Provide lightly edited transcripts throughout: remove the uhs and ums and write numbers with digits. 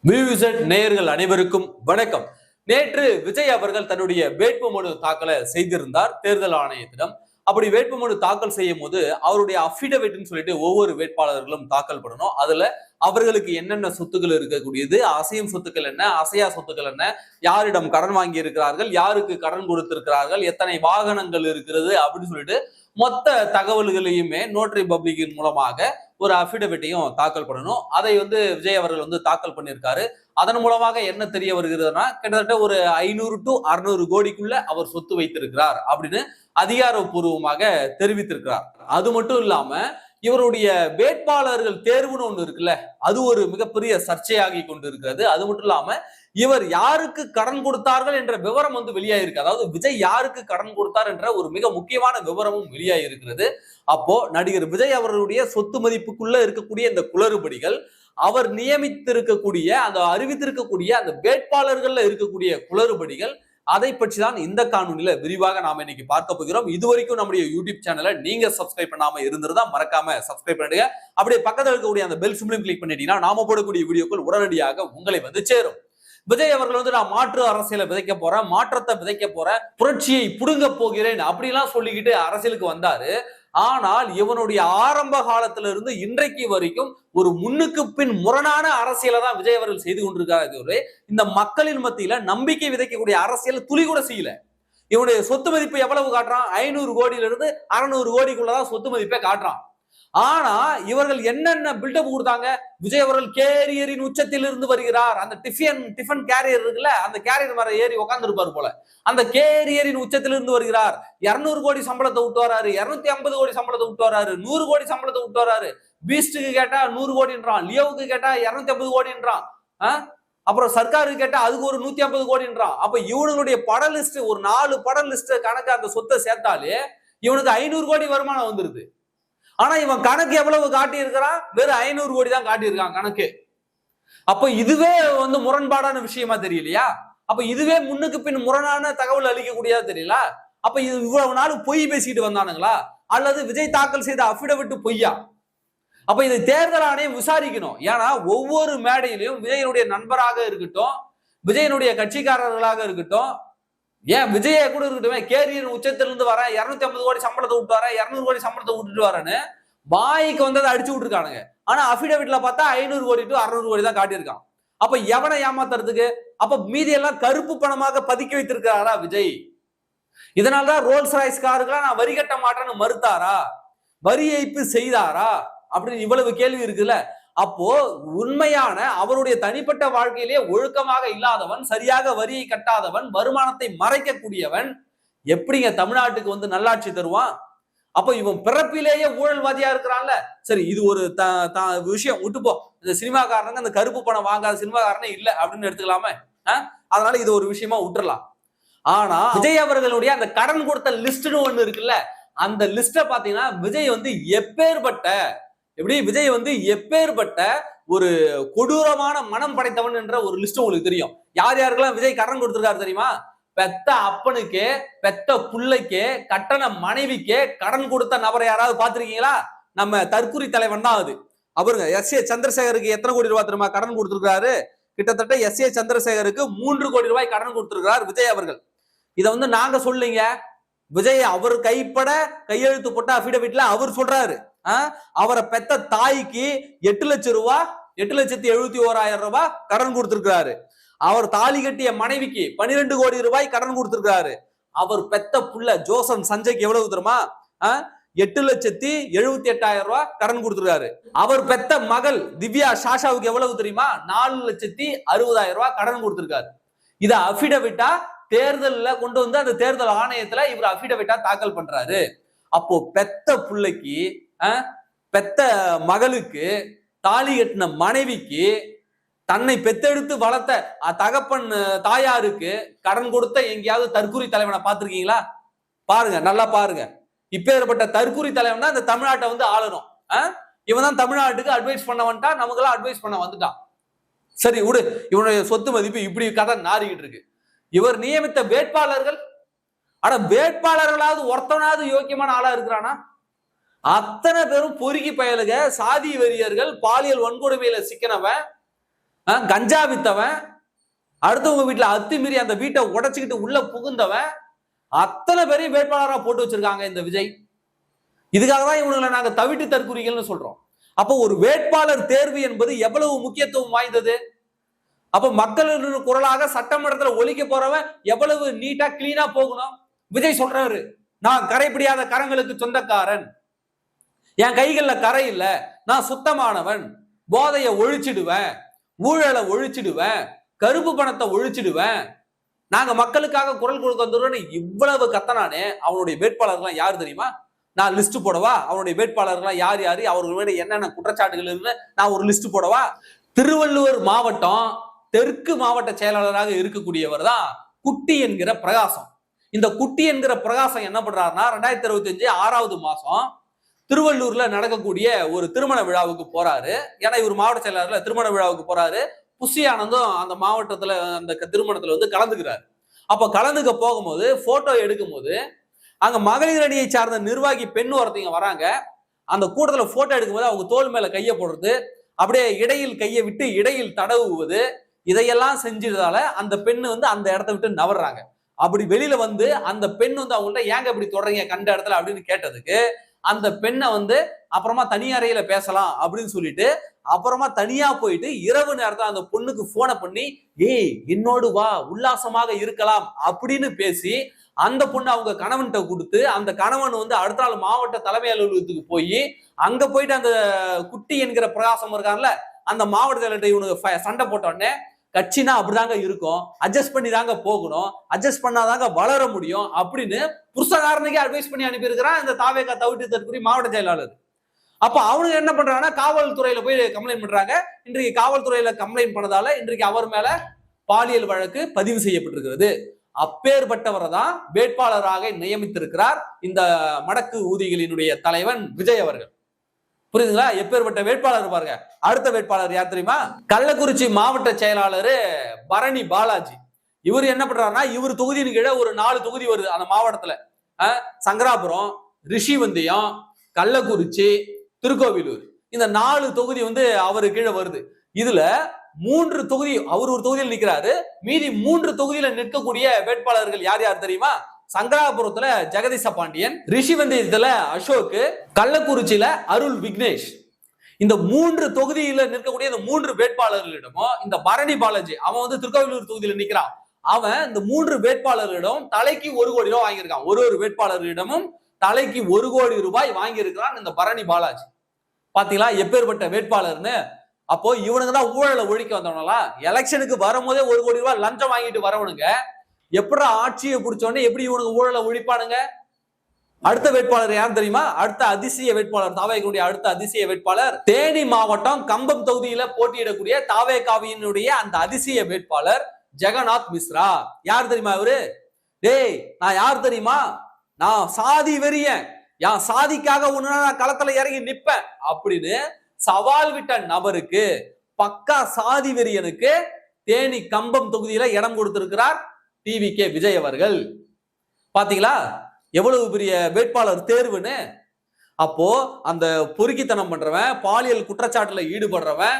வியூசட் நேயர்கள் அனைவருக்கும் வணக்கம். நேற்று விஜய் அவர்கள் தன்னுடைய வேட்புமனு தாக்கலை செய்திருந்தார் தேர்தல் ஆணையத்திடம். அப்படி வேட்புமனு தாக்கல் செய்யும் போது அவருடைய அஃபிடவிட்னு சொல்லிட்டு ஒவ்வொரு வேட்பாளர்களும் தாக்கல் பண்ணணும். அதுல அவர்களுக்கு என்னென்ன சொத்துக்கள் இருக்கக்கூடியது, அசையும் சொத்துக்கள் என்ன, அசையா சொத்துக்கள் என்ன, யாரிடம் கடன் வாங்கி இருக்கிறார்கள், யாருக்கு கடன் கொடுத்திருக்கிறார்கள், எத்தனை வாகனங்கள் இருக்கிறது அப்படின்னு சொல்லிட்டு மொத்த தகவல்களையுமே நோட்டரி பப்ளிக்கின் மூலமாக ஒரு அஃபிடவிட்டையும் தாக்கல் பண்ணணும். அதை விஜய் அவர்கள் தாக்கல் பண்ணியிருக்காரு. அதன் மூலமாக என்ன தெரிய வருகிறதுனா, கிட்டத்தட்ட ஒரு 500 to 600 கோடிக்குள்ள அவர் சொத்து வைத்திருக்கிறார் அப்படின்னு அதிகாரப்பூர்வமாக தெரிவித்திருக்கிறார். அது மட்டும் இல்லாம இவருடைய வேட்பாளர்கள் தேர்வுன்னு ஒண்ணு இருக்குல்ல, அது ஒரு மிகப்பெரிய சர்ச்சையாகி கொண்டு இருக்கிறது. அது மட்டும் இல்லாம இவர் யாருக்கு கடன் கொடுத்தார்கள் என்ற விவரம் வெளியாயிருக்கு. அதாவது விஜய் யாருக்கு கடன் கொடுத்தார் என்ற ஒரு மிக முக்கியமான விவரமும் வெளியாயிருக்கிறது. அப்போ நடிகர் விஜய் அவர்களுடைய சொத்து மதிப்புக்குள்ள இருக்கக்கூடிய இந்த குளறுபடிகள், அவர் நியமித்திருக்கக்கூடிய அந்த அறிவித்திருக்கக்கூடிய அந்த வேட்பாளர்கள்ல இருக்கக்கூடிய குளறுபடிகள், அதை பற்றி தான் இந்த காணொலியில விரிவாக நாம இன்னைக்கு பார்க்க போகிறோம். இதுவரைக்கும் நம்முடைய யூடியூப் சேனலை நீங்க சப்ஸ்கிரைப் பண்ணாம இருந்திருந்தா மறக்காம சப்ஸ்கிரைப் பண்ணிடுங்க. அப்படியே பக்கத்தில் இருக்கக்கூடிய அந்த பெல் சிம்பலையும் கிளிக் பண்ணிட்டீங்கன்னா நாம போடக்கூடிய வீடியோக்கள் உடனடியாக உங்களை சேரும். விஜய் அவர்கள் நான் மாற்று அரசியலை விதைக்க போறேன், மாற்றத்தை விதைக்க போறேன், புரட்சியை புடுங்க போகிறேன் அப்படிலாம் சொல்லிக்கிட்டு அரசியலுக்கு வந்தாரு. ஆனால் இவனுடைய ஆரம்ப காலத்துல இருந்து இன்றைக்கு வரைக்கும் ஒரு முன்னுக்கு பின் முரணான அரசியலை தான் விஜய் அவர்கள் செய்து கொண்டிருக்காரு. இந்த மக்களின் மத்தியில நம்பிக்கை விதைக்கக்கூடிய அரசியல் துளி கூட செய்யல. இவனுடைய சொத்து மதிப்பு எவ்வளவு காட்டுறான்? 500 கோடியில இருந்து 600 கோடிக்குள்ளதான் சொத்து மதிப்பை காட்டுறான். ஆனா இவர்கள் என்னென்ன பில்டப் கொடுத்தாங்க? விஜய் அவர்கள் கேரியரின் உச்சத்தில் இருந்து வருகிறார். அந்த டிஃபன் கேரியர் இருக்குல்ல, அந்த கேரியர் மேல ஏறி உட்கார்ந்து இருப்பாரு போல. அந்த கேரியரின் உச்சத்திலிருந்து வருகிறார். 200 கோடி சம்பளத்தை விட்டு வராரு, 250 கோடி சம்பளத்தை விட்டு வராரு, 100 கோடி சம்பளத்தை விட்டு வராரு. பீஸ்டுக்கு கேட்டா 100 கோடின்றான், லியோவுக்கு கேட்டா 250 கோடின்றான், அப்புறம் சர்க்காருக்கு கேட்டா அதுக்கு ஒரு 150 கோடின்றான். அப்ப இவனுடைய பட லிஸ்ட், ஒரு 4 பட லிஸ்ட் கணக்கு அந்த சொத்தை சேர்த்தாலே இவனுக்கு 500 கோடி வருமானம் வந்துருது. ஆனா இவன் கணக்கு எவ்வளவு காட்டி இருக்கிறான்? வெறும் 500 கோடி தான் காட்டியிருக்கான் கணக்கு. அப்ப இதுவே முரண்பாடான விஷயமா தெரியலையா? அப்ப இதுவே முன்னுக்கு பின் முரணான தகவல் அளிக்கக்கூடியதா தெரியல. அப்ப இது இவ்வளவு நாள் பொய் பேசிட்டு வந்தானுங்களா, அல்லது விஜய் தாக்கல் செய்த அஃபிடவிட் பொய்யா? அப்ப இதை தேர்தல் ஆணையம் விசாரிக்கணும். ஏன்னா ஒவ்வொரு மேடையிலையும் விஜயனுடைய நண்பராக இருக்கட்டும், விஜயனுடைய கட்சிக்காரர்களாக இருக்கட்டும், ஏன் விஜய கூட இருக்கட்டும், கேரியர் உச்சத்திலிருந்து வர 250 கோடி சம்பளத்தை விட்டு வர, 200 கோடி சம்பளத்தை விட்டுட்டு வரேன்னு வாய்க்கு வந்ததை அடிச்சு விட்டுருக்கானுங்க. ஆனா அஃபிடவிட்ல பார்த்தா 500 கோடி டு 600 கோடி தான் காட்டியிருக்கான். அப்ப எவனை ஏமாத்துறதுக்கு? அப்ப மீதி எல்லாம் கருப்பு பணமாக பதுக்கி வைத்திருக்கிறாரா விஜய்? இதனாலதான் ரோல்ஸ் ராய்ஸ் காருக்கெல்லாம் நான் வரி கட்ட மாட்டேன்னு மறுத்தாரா, வரி ஏய்ப்பு செய்தாரா அப்படின்னு இவ்வளவு கேள்வி இருக்குல்ல. அப்போ உண்மையான அவருடைய தனிப்பட்ட வாழ்க்கையிலே ஒழுக்கமாக இல்லாதவன், சரியாக வரியை கட்டாதவன், வருமானத்தை மறைக்கக்கூடியவன் எப்படிங்க தமிழ்நாட்டுக்கு நல்லாட்சி தருவான்? அப்போ இவன் பிறப்பிலேயே ஊழல்வாதியா இருக்கிறான்ல. சரி, இது ஒரு விஷயம் விட்டுப்போ. இந்த சினிமாக்காரங்க அந்த கருப்பு பணம் வாங்காத சினிமாக்காரனே இல்லை அப்படின்னு எடுத்துக்கலாமே. அதனால இது ஒரு விஷயமா விட்டுறலாம். ஆனா விஜய் அவர்களுடைய அந்த கடன் கொடுத்த லிஸ்ட்னு ஒண்ணு இருக்குல்ல, அந்த லிஸ்ட பாத்தீங்கன்னா விஜய் எப்பேற்பட்ட எப்பேற்பட்ட ஒரு கொடூரமான மனம் படைத்தவன் என்ற ஒரு லிஸ்ட் உங்களுக்கு தெரியும். யார் யாருக்கெல்லாம் விஜய் கடன் கொடுத்திருக்காரு தெரியுமா? பெத்த அப்பனுக்கு, பெத்த புள்ளைக்கு, கட்டண மனைவிக்கு கடன் கொடுத்த நபரை யாராவது பாத்திருக்கீங்களா? நம்ம தற்குறி தலைவன் தான் அது. அவருங்க எஸ்.ஏ. சந்திரசேகருக்கு எத்தனை கோடி ரூபாய் தெரியுமா கடன் கொடுத்திருக்காரு? கிட்டத்தட்ட எஸ்.ஏ. சந்திரசேகருக்கு 3 கோடி ரூபாய் கடன் கொடுத்திருக்கிறார் விஜய் அவர்கள். இதை நாங்க சொல்லுங்க, விஜய் அவர் கைப்பட கையெழுத்து போட்ட அஃபிடவிட்ல அவர் சொல்றாரு. அவரை பெத்த தாய்க்கு 8 லட்சம் ரூபாய், 8,71,000 ரூபாய் கடன் கொடுத்திருக்கிறாரு. அவர் தாலி கட்டிய மனைவிக்கு 12 கோடி ரூபாய் கடன் கொடுத்திருக்கிறாரு. அவர் பெத்த புள்ள ஜோசன் சஞ்சய்க்கு எவ்வளவு தெரியுமா? 8,78,000 ரூபாய் கடன் கொடுத்திருக்காரு. அவர் பெத்த மகள் திவ்யா சாஷாவுக்கு எவ்வளவு தெரியுமா? 4,60,000 ரூபாய் கடன் கொடுத்திருக்காரு. இத அஃபிடவிட்டா தேர்தல்ல கொண்டு அந்த தேர்தல் ஆணையத்துல இவர் அஃபிடவிட்டா தாக்கல் பண்றாரு. அப்போ பெத்த பிள்ளைக்கு, பெத்த மகளுக்கு, தாலி கட்டின மனைவிக்கு, தன்னை பெத்தெடுத்து வளர்த்த தகப்பன் தாயாருக்கு கடன் கொடுத்த எங்கேயாவது தற்குறி தலைவனை பார்த்திருக்கீங்களா? பாருங்க, நல்லா பாருங்க. இப்பேற்பட்ட தற்குறி தலைவன் தான் இந்த தமிழ்நாட்டை ஆளணும். இவன் தான் தமிழ்நாட்டுக்கு அட்வைஸ் பண்ண வந்துட்டான், நமக்கெல்லாம் அட்வைஸ் பண்ண வந்துட்டான். சரி விடு, இவனுடைய சொத்து மதிப்பு இப்படி கதை நாறிக்கிட்டு இருக்கு. இவர் நியமித்த வேட்பாளர்கள், ஆனா வேட்பாளர்களாவது ஒருத்தனாவது யோக்கியமான ஆளா இருக்கிறானா? அத்தனை பேரும் பொறுக்கி பயலுக, சாதி வெறியர்கள், பாலியல் வன்கொடுமையில சிக்கினவன், கஞ்சா வித்தவன், அடுத்தவங்க வீட்டுல அத்துமீறி அந்த வீட்டை உடைச்சுக்கிட்டு உள்ள புகுந்தவன், அத்தனை பேரையும் வேட்பாளராக போட்டு வச்சிருக்காங்க இந்த விஜய். இதுக்காக தான் இவங்களை நாங்க தவிட்டு தற்குறிகள்னு சொல்றோம். அப்போ ஒரு வேட்பாளர் தேர்வு என்பது எவ்வளவு முக்கியத்துவம் வாய்ந்தது. அப்ப மக்களின் குரலாக சட்டமன்றத்துல ஒலிக்க போறவன் எவ்வளவு நீட்டா கிளீனா போகணும். விஜய் சொல்றாரு, நான் கரைபிடியாத கரங்களுக்கு சொந்தக்காரன், என் கைகள்ல கரை இல்ல, நான் சுத்தமானவன், போதைய ஒழிச்சிடுவேன், ஊழலை ஒழிச்சிடுவேன், கருப்பு பணத்தை ஒழிச்சிடுவேன், நாங்க மக்களுக்காக குரல் கொடுக்க வந்துடுவோம். இவ்வளவு கத்தனானே அவனுடைய வேட்பாளர்கள் யாரு தெரியுமா? நான் லிஸ்ட் போடவா? அவனுடைய வேட்பாளர்கள் யார் யாரு, அவர்களுடைய என்னென்ன குற்றச்சாட்டுகள் இருந்து நான் ஒரு லிஸ்ட் போடவா? திருவள்ளுவர் மாவட்டம் தெற்கு மாவட்ட செயலாளராக இருக்கக்கூடியவர் தான் குட்டி என்கிற பிரகாசம். இந்த குட்டி என்கிற பிரகாசம் என்ன பண்றாருன்னா 2025 6வது மாசம் திருவள்ளூர்ல நடக்கக்கூடிய ஒரு திருமண விழாவுக்கு போறாரு. ஏன்னா இவர் மாவட்ட செயலாளர்ல திருமண விழாவுக்கு போறாரு. புஷி ஆனந்தும் அந்த மாவட்டத்துல அந்த திருமணத்துல வந்து கலந்துக்கிறாரு. அப்ப கலந்துக்க போகும்போது போட்டோ எடுக்கும் போது அங்க மகளிர் அணியை சார்ந்த நிர்வாகி பெண் ஒருத்தங்க வராங்க. அந்த கூட்டத்துல போட்டோ எடுக்கும்போது அவங்க தோல் மேல கையை போடுறது, அப்படியே இடையில் கையை விட்டு இடையில் தடவுவது, இதையெல்லாம் செஞ்சதால அந்த பெண்ணு வந்து அந்த இடத்த விட்டு நவர்றாங்க. அப்படி வெளியில வந்து அந்த பெண் வந்து அவங்கள்ட்ட ஏங்க இப்படி தொடறீங்க கண்ட இடத்துல அப்படின்னு கேட்டதுக்கு அந்த பெண்ணை வந்து அப்புறமா தனி அறையில பேசலாம் அப்படின்னு சொல்லிட்டு அப்புறமா தனியா போயிட்டு இரவு நேரத்துல அந்த பொண்ணுக்கு போனை பண்ணி ஏய் என்னோடு வா உல்லாசமாக இருக்கலாம் அப்படின்னு பேசி அந்த பொண்ணு அவங்க கணவன்கிட்ட கொடுத்து அந்த கணவன் வந்து அடுத்த நாள் மாவட்ட தலைமை அலுவலகத்துக்கு போய் அங்க போயிட்டு அந்த குட்டி என்கிற பிரகாசம் இருக்கான்ல அந்த மாவட்ட தலைவர்கிட்ட இவனுக்கு சண்டை போட்டோடனே கட்சினா அப்படிதாங்க இருக்கும், அட்ஜஸ்ட் பண்ணி தாங்க போகணும், அட்ஜஸ்ட் பண்ணாதாங்க வளர முடியும் அப்படின்னு புருஷகாரனுக்கே அட்வைஸ் பண்ணி அனுப்பி இருக்கிறான் இந்த தாவேகா தவிட்டு தற்கொலை மாவட்ட செயலாளர். அப்ப அவனுக்கு என்ன பண்றாங்கன்னா காவல்துறையில போய் கம்ப்ளைண்ட் பண்றாங்க. இன்றைக்கு காவல்துறையில கம்ப்ளைண்ட் பண்ணதால இன்றைக்கு அவர் மேல பாலியல் வழக்கு பதிவு செய்யப்பட்டிருக்கிறது. அப்பேற்பட்டவரை தான் வேட்பாளராக நியமித்திருக்கிறார் இந்த மடக்கு ஊதிகளினுடைய தலைவன் விஜய் அவர்கள். புரியுதுங்களா? எப்பேற்பட்ட வேட்பாளர் பாருங்க. அடுத்த வேட்பாளர் யார் தெரியுமா? கள்ளக்குறிச்சி மாவட்ட செயலாளர் பரணி பாலாஜி. இவர் என்ன பண்றாருன்னா இவர் தொகுதியின் கீழே ஒரு 4 தொகுதி வருது அந்த மாவட்டத்துல. சங்கராபுரம், ரிஷிவந்தியம், கள்ளக்குறிச்சி, திருக்கோவிலூர், இந்த 4 தொகுதி வந்து அவரு கீழே வருது. இதுல 3 தொகுதி அவர் ஒரு தொகுதியில் நிற்கிறாரு. மீதி 3 தொகுதியில நிற்கக்கூடிய வேட்பாளர்கள் யார் யார் தெரியுமா? சங்கராபுரத்துல ஜெகதீச பாண்டியன், ரிஷிவந்தியத்துல அசோக், கள்ளக்குறிச்சியில அருள் விக்னேஷ். இந்த 3 தொகுதியில நிற்கக்கூடிய இந்த 3 வேட்பாளர்களிடமும் இந்த பரணி பாலாஜி அவன் வந்து திருக்கோவிலூர் தொகுதியில நிற்கிறான். அவன் இந்த 3 வேட்பாளர்களிடம் தலைக்கு 1 கோடி ரூபாய் வாங்கியிருக்கான். ஒரு வேட்பாளர்களிடமும் தலைக்கு 1 கோடி ரூபாய் வாங்கி இருக்கிறான் இந்த பரணி பாலாஜி. பாத்தீங்களா எப்பேற்பட்ட வேட்பாளர்னு? அப்போ இவனுங்க தான் ஊழலை ஒழிக்க வந்தவங்களா? எலெக்ஷனுக்கு வரும்போதே 1 கோடி ரூபாய் லஞ்சம் வாங்கிட்டு வரவனுங்க எப்படி ஆட்சியை பிடிச்சோடனே எப்படி இவனுக்கு ஊழலை ஒழிப்பானுங்க? அடுத்த வேட்பாளர் யார் தெரியுமா? அடுத்த அதிசய வேட்பாளர், தாவேகாவுடைய அடுத்த அதிசய வேட்பாளர் தேனி மாவட்டம் கம்பம் தொகுதியில போட்டியிடக்கூடிய தாவேகாவினுடைய அந்த அதிசய வேட்பாளர் ஜெகநாத் மிஸ்ரா. யார் தெரியுமா இவரு? டேய் நான் யார் தெரியுமா? நான் சாதி வெறியன், என் சாதிக்காக ஒண்ணு நான் களத்துல இறங்கி நிப்பேன் அப்படின்னு சவால் விட்ட நபருக்கு, பக்கா சாதி வெறியனுக்கு தேனி கம்பம் தொகுதியில இடம் கொடுத்திருக்கிறார் டிவிகே விஜய் அவர்கள். பாத்தீங்களா எவ்வளவு பெரிய வேட்பாளர் தேர்வுன்னு? அப்போ அந்த பொறுக்கித்தனம் பண்றவன், பாலியல் குற்றச்சாட்டுல ஈடுபடுறவன்,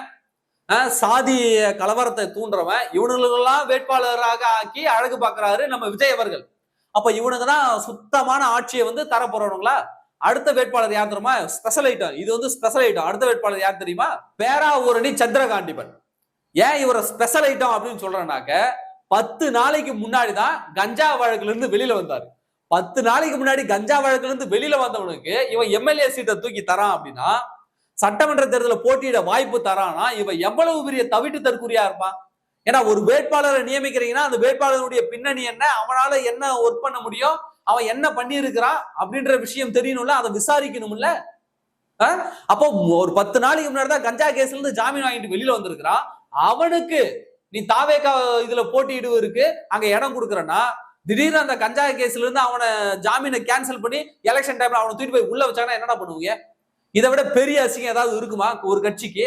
சாதி கலவரத்தை தூண்டுறவன், இவனுங்களெல்லாம் வேட்பாளராக ஆக்கி அழகு பார்க்கிறாரு நம்ம விஜய் அவர்கள். அப்ப இவனுக்கு தான் சுத்தமான ஆட்சியை வந்து தர போறவனுங்களா? அடுத்த வேட்பாளர் யார் தெரியுமா? ஸ்பெஷல் ஐட்டம், இது வந்து ஸ்பெஷல் ஐட்டம். அடுத்த வேட்பாளர் யார் தெரியுமா? பேராவூரணி சந்திரகாண்டிபன். ஏன் இவரை ஸ்பெஷல் ஐட்டம் அப்படின்னு சொல்றேன்னாக்க 10 நாளைக்கு முன்னாடி தான் கஞ்சா வழக்குல இருந்து வெளியில வந்தாரு. 10 நாளைக்கு முன்னாடி கஞ்சா வழக்குல இருந்து வெளியில வந்தவனுக்கு இவன் எம்எல்ஏ சீட்டை தூக்கி தரான் அப்படின்னா, சட்டமன்ற தேர்தலில் போட்டியிட வாய்ப்பு தரானா, இவன் எவ்வளவு பெரிய தவிட்டு தற்குறியா இருப்பான்? ஏன்னா ஒரு வேட்பாளரை நியமிக்கிறீங்கன்னா அந்த வேட்பாளருடைய பின்னணி என்ன, அவனால என்ன ஒர்க் பண்ண முடியும், அவன் என்ன பண்ணி இருக்கிறான் அப்படின்ற விஷயம் தெரியணும்ல, அதை விசாரிக்கணும்ல. அப்போ ஒரு 10 நாளைக்கு முன்னாடி தான் கஞ்சா கேஸ்ல இருந்து ஜாமீன் வாங்கிட்டு வெளியில வந்திருக்கிறான். அவனுக்கு நீ தாவேகா இதுல போட்டியிடுவதற்கு அங்க இடம் கொடுக்குறன்னா, திடீர்னு அந்த கஞ்சா கேஸ்ல இருந்து அவனை ஜாமீனை கேன்சல் பண்ணி எலெக்ஷன் டைம்ல அவனை தூக்கிட்டு போய் உள்ள வச்சாங்கன்னா என்னடா பண்ணுவீங்க? இதை விட பெரிய அசிங்கம் ஏதாவது இருக்குமா ஒரு கட்சிக்கு?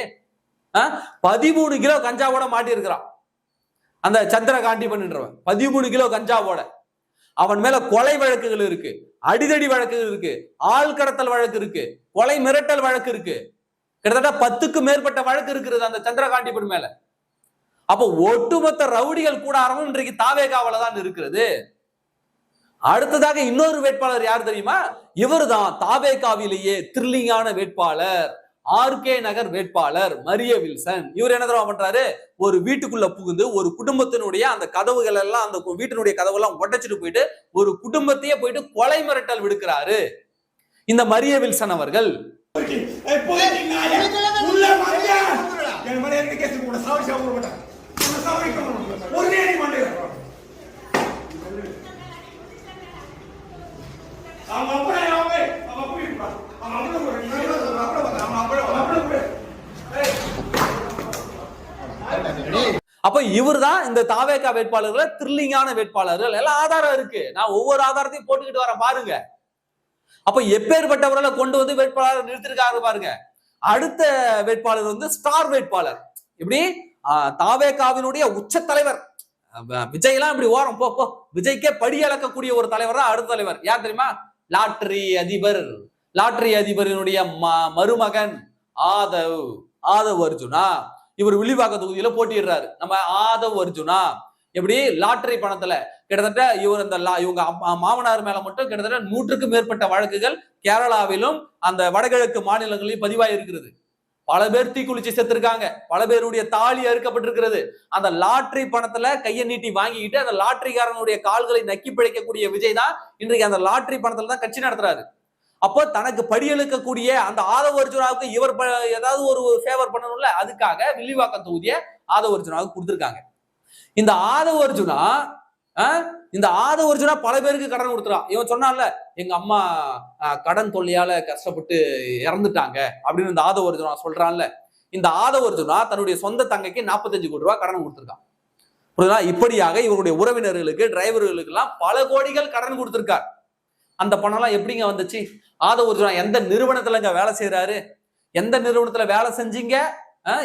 13 கிலோ கஞ்சாவோட மாட்டி இருக்கிறான் அந்த சந்திரகாண்டிபன்ன்றவன். 13 கிலோ கஞ்சாவோட. அவன் மேல கொலை வழக்குகள் இருக்கு, அடிதடி வழக்குகள் இருக்கு, ஆள் கடத்தல் வழக்கு இருக்கு, கொலை மிரட்டல் வழக்கு இருக்கு. கிட்டத்தட்ட 10க்கும் மேற்பட்ட வழக்கு இருக்கிறது அந்த சந்திரகாண்டிபன் மேல. அப்போ ஒட்டுமொத்த ரவுடிகள் கூடாரமும் இன்றைக்கு தாவேகாவில தான் இருக்கிறது. அடுத்ததாக இன்னொரு வேட்பாளர் யார் தெரியுமா? இவர்தான் தாவேகாவிலேயே த்ரில்லிங்கான வேட்பாளர், ஆர்கே நகர் வேட்பாளர் மரிய வில்சன். இவர் என்ன தெரியுமா பண்றாரு? ஒரு வீட்டுக்குள்ள புகுந்து ஒரு குடும்பத்தினுடைய அந்த கதவுகள் எல்லாம், அந்த வீட்டினுடைய கதவெல்லாம் உடைச்சிட்டு போயிட்டு ஒரு குடும்பத்தையே போயிட்டு கொலை மிரட்டல் விடுக்கிறாரு இந்த மரிய வில்சன் அவர்கள். அப்ப இவர் தான் இந்த தாவேகா வேட்பாளர்கள் த்ரில்லிங்கான வேட்பாளர்கள். எல்லாம் ஆதாரம் இருக்கு, நான் ஒவ்வொரு ஆதாரத்தையும் போட்டுக்கிட்டு வரேன் பாருங்க. அப்ப எப்பேற்பட்டவர்களை கொண்டு வந்து வேட்பாளர் நிறுத்திருக்காரு பாருங்க. அடுத்த வேட்பாளர் வந்து ஸ்டார் வேட்பாளர். இப்படி தாவேகாவினுடைய உச்ச தலைவர் விஜய் எல்லாம் இப்படி ஓரம் போ விஜய்க்கே படி அளக்கக்கூடிய ஒரு தலைவர் தான் அடுத்த தலைவர். யார் தெரியுமா? லாட்டரி அதிபர். லாட்டரி அதிபரினுடைய மருமகன் ஆதவ் அர்ஜுனா. இவர் வில்லிவாக்கம் தொகுதியில போட்டிடுறாரு. நம்ம ஆதவ் அர்ஜுனா எப்படி லாட்டரி பணத்துல கிட்டத்தட்ட இவர் இவங்க மாமனார் மேல மட்டும் கிட்டத்தட்ட 100க்கும் மேற்பட்ட வழக்குகள் கேரளாவிலும் அந்த வடகிழக்கு மாநிலங்களிலும் பதிவாகி இருக்கிறது. பல பேர் தீக்குளிச்சு செத்துருக்காங்க, பல பேருடைய தாலி அறுக்கப்பட்டிருக்கிறது. அந்த லாட்டரி பணத்துல கையை நீட்டி வாங்கிக்கிட்டு அந்த லாட்டரிக்காரனுடைய கால்களை நக்கி பிழைக்கக்கூடிய விஜய் தான் இன்றைக்கு அந்த லாட்டரி பணத்துல தான் கட்சி நடத்துறாரு. அப்போ தனக்கு படியெழுக்கக்கூடிய அந்த ஆதவ் அர்ஜுனாவுக்கு இவர் ஏதாவது ஒரு ஃபேவர் பண்ணணும்ல, அதுக்காக வில்லிவாக்கம் தொகுதியை ஆதவ் அர்ஜுனாவுக்கு கொடுத்திருக்காங்க. இந்த ஆதவ் அர்ஜுனா பல பேருக்கு கடன் கொடுத்துறான். இவன் சொன்னான்ல, எங்க அம்மா கடன் தொல்லையால கஷ்டப்பட்டு இறந்துட்டாங்க அப்படின்னு இந்த ஆதவ் அர்ஜுனா சொல்றான்ல. இந்த ஆதவ் அர்ஜுனா தன்னுடைய சொந்த தங்கைக்கு 45 கோடி ரூபாய் கடன் கொடுத்திருக்கான். புரியுதா? இப்படியாக இவருடைய உறவினர்களுக்கு, டிரைவர்களுக்கு எல்லாம் பல கோடிகள் கடன் கொடுத்திருக்கார். அந்த பணம் எல்லாம் எப்படிங்க வந்துச்சு? ஆதவ் அர்ஜுனா எந்த நிறுவனத்துலங்க வேலை செய்யறாரு? எந்த நிறுவனத்துல வேலை செஞ்சீங்க?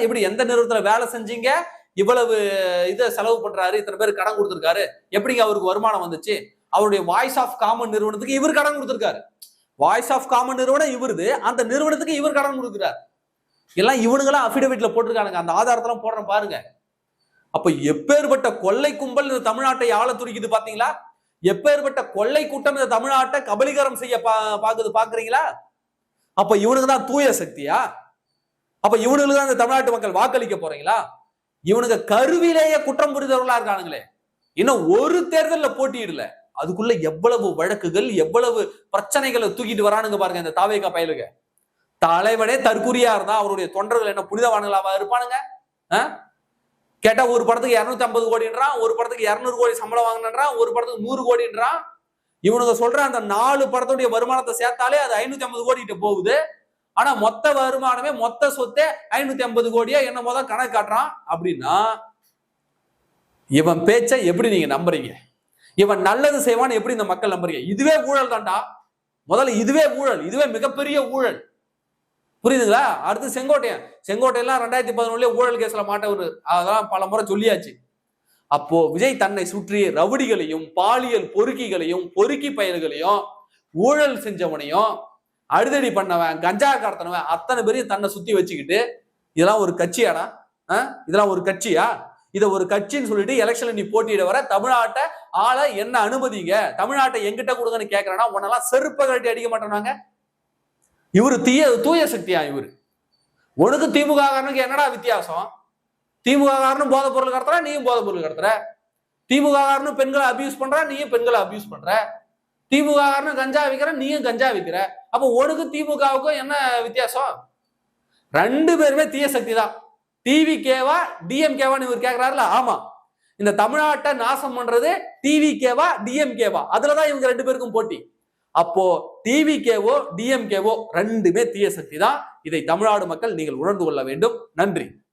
இப்படி எந்த நிறுவனத்துல வேலை செஞ்சீங்க? இவ்வளவு இதை செலவு பண்றாரு, இத்தனை பேர் கடன் கொடுத்திருக்காரு, எப்படிங்க அவருக்கு வருமானம் வந்துச்சு? அவருடைய வாய்ஸ் ஆஃப் காமன் நிறுவனத்துக்கு இவர் கடன் கொடுத்திருக்காரு. வாய்ஸ் ஆஃப் காமன் நிறுவனம் இவருது, அந்த நிறுவனத்துக்கு இவர் கடன் கொடுக்கிறார். எல்லாம் இவனுங்களாம் அபிடவிட்ல போட்டிருக்கானுங்க. அந்த ஆதாரத்தெல்லாம் போடுறேன் பாருங்க. அப்ப எப்பேற்பட்ட கொள்ளை கும்பல் இந்த தமிழ்நாட்டை ஆள துடிக்குது பாத்தீங்களா? எப்பேற்பட்ட கொள்ளை கூட்டம் இந்த தமிழ்நாட்டை கபலீகரம் செய்ய பாக்குறீங்களா? அப்ப இவனுக்கு தான் தூய சக்தியா? அப்ப இவனுக்கு தான் இந்த தமிழ்நாட்டு மக்கள் வாக்களிக்க போறீங்களா? இவனுக்கு கருவிலேயே குற்றம் புரிந்தவர்களா இருக்கானுங்களே. இன்னும் ஒரு தேர்தல்ல போட்டியிடல, அதுக்குள்ள எவ்வளவு வழக்குகள், எவ்வளவு பிரச்சனைகளை தூக்கிட்டு வரானுங்க பாருங்க இந்த தாவேகா பயலுக. தலைவனே தற்குறியா இருந்தா அவருடைய தொண்டர்கள் என்ன புனிதவான்களாவா இருப்பானுங்க? கேட்டா ஒரு படத்துக்கு 250 கோடின்றான், ஒரு படத்துக்கு 200 கோடி சம்பளம் வாங்கினான், ஒரு படத்துக்கு 100 கோடின்றான். இவனுங்க சொல்ற அந்த 4 படத்துடைய வருமானத்தை சேர்த்தாலே அது 550 கோடி கிட்ட போகுது. ஆனா மொத்த வருமானமே, மொத்த சொத்தே 550 கோடியா என்ன முதல் கணக்கு காட்டுறான். அப்படின்னா இவன் பேச்ச எப்படி நீங்க நம்புறீங்க? இவன் நல்லது செய்வான்னு எப்படி இந்த மக்கள் நம்புறீங்க? இதுவே ஊழல் தாண்டா. முதல்ல இதுவே ஊழல், இதுவே மிகப்பெரிய ஊழல். புரியுதுங்களா? அடுத்து செங்கோட்டையெல்லாம் 2011 ஊழல் கேஸ்ல மாட்டவர், அதெல்லாம் பல முறை சொல்லியாச்சு. அப்போ விஜய் தன்னை சுற்றி ரவுடிகளையும், பாலியல் பொறுக்கிகளையும், பொறுக்கி பயல்களையும், ஊழல் செஞ்சவனையும், அடிதடி பண்ணவன், கஞ்சா கடத்தனவன், அத்தனை பேரையும் தன்னை சுத்தி வச்சுக்கிட்டு இதெல்லாம் ஒரு கட்சியாடா? இதெல்லாம் ஒரு கட்சியா? இதை ஒரு கட்சின்னு சொல்லிட்டு எலெக்ஷன்ல நீ போட்டியிட வர தமிழ்நாட்டை ஆள என்ன அனுமதிங்க, தமிழ்நாட்டை எங்கிட்ட கொடுங்கன்னு கேட்கறேன்னா உன்னெல்லாம் செருப்ப கட்டி அடிக்க மாட்டேனாங்க. இவரு தூய சக்தியா? இவரு உனக்கு திமுக காரனுக்கு என்னடா வித்தியாசம்? திமுக காரனும் போதை பொருள் கடத்துற, நீயும் போதை பொருள் கடத்துற. திமுக காரனும் பெண்களை அபியூஸ் பண்ற, நீயும் பெண்களை அபியூஸ் பண்ற. திமுக காரனும் கஞ்சா விக்கிற, நீயும் கஞ்சா விக்கிற. அப்ப உனக்கு திமுகவுக்கும் என்ன வித்தியாசம்? 2 பேருமே தீய சக்தி தான். டிவிகேவா டிஎம்கேவான்னு இவர் கேட்கிறாருல. ஆமா, இந்த தமிழ்நாட்டை நாசம் பண்றது டிவிகேவா டிஎம்கேவா? அதுலதான் இவங்க 2 பேருக்கும் போட்டி. அப்போ டிவிகேவோ டிஎம்கேவோ 2மே தீய சக்தி தான். இதை தமிழ்நாடு மக்கள் நீங்கள் உணர்ந்து கொள்ள வேண்டும். நன்றி.